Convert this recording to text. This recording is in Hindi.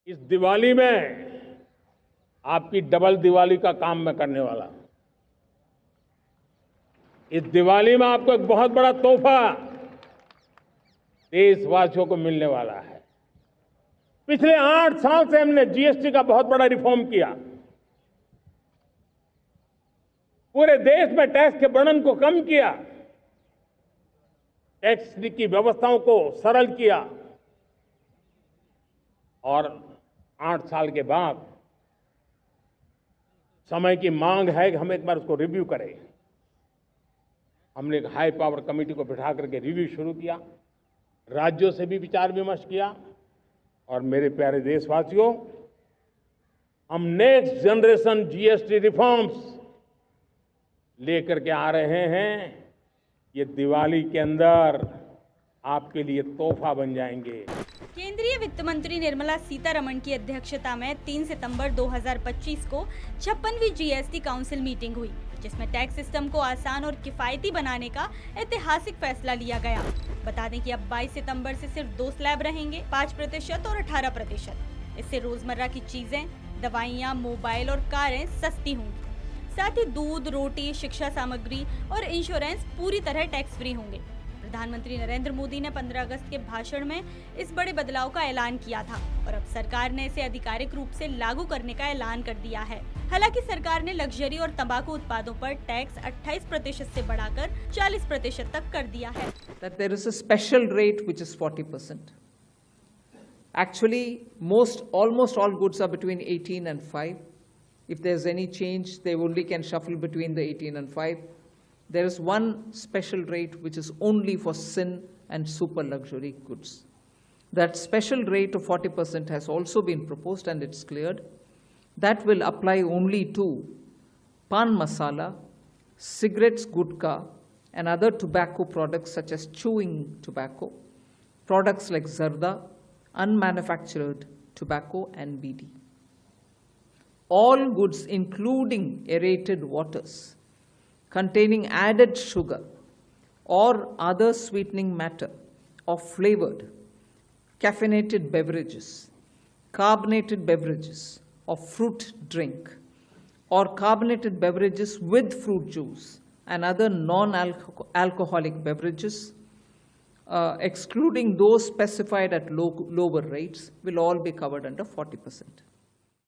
इस दिवाली में आपकी डबल दिवाली का काम मैं करने वाला हूं। इस दिवाली में आपको एक बहुत बड़ा तोहफा देशवासियों को मिलने वाला है। पिछले 8 साल से हमने जीएसटी का बहुत बड़ा रिफॉर्म किया। पूरे देश में टैक्स के बर्डन को कम किया, टैक्स की व्यवस्थाओं को सरल किया और 8 साल के बाद समय की मांग है कि हम एक बार उसको रिव्यू करें। हमने एक हाई पावर कमेटी को बिठा करके रिव्यू शुरू किया, राज्यों से भी विचार विमर्श किया और मेरे प्यारे देशवासियों, हम नेक्स्ट जनरेशन जीएसटी रिफॉर्म्स लेकर के आ रहे हैं। ये दिवाली के अंदर आपके लिए तोहफा बन जाएंगे। केंद्रीय वित्त मंत्री निर्मला सीतारमण की अध्यक्षता में 3 सितंबर 2025 को 56वीं जीएसटी काउंसिल मीटिंग हुई, जिसमें टैक्स सिस्टम को आसान और किफायती बनाने का ऐतिहासिक फैसला लिया गया। बता दें कि अब 22 सितंबर से सिर्फ 2 स्लैब रहेंगे, 5% और 18%। इससे रोजमर्रा की चीजें, दवाइयाँ, मोबाइल और कारें सस्ती होंगी। साथ ही दूध, रोटी, शिक्षा सामग्री और इंश्योरेंस पूरी तरह टैक्स फ्री होंगे। प्रधानमंत्री नरेंद्र मोदी ने 15 अगस्त के भाषण में इस बड़े बदलाव का ऐलान किया था और अब सरकार ने इसे आधिकारिक रूप से लागू करने का ऐलान कर दिया है। हालांकि सरकार ने लग्जरी और तंबाकू उत्पादों पर टैक्स 28% से बढ़ाकर 40% तक कर दिया है। That there is a special rate which is 40%. Actually, almost all goods are between 18 and 5. If there's any change, they only can shuffle between the 18 and 5. There is one special rate which is only for sin and super luxury goods. That special rate of 40% has also been proposed and it's cleared. That will apply only to pan masala, cigarettes, gutka, and other tobacco products such as chewing tobacco, products like zarda, unmanufactured tobacco, and BD. All goods, including aerated waters, containing added sugar or other sweetening matter or flavored, caffeinated beverages, carbonated beverages or fruit drink, or carbonated beverages with fruit juice and other non-alcoholic beverages, excluding those specified at lower rates, will all be covered under 40%.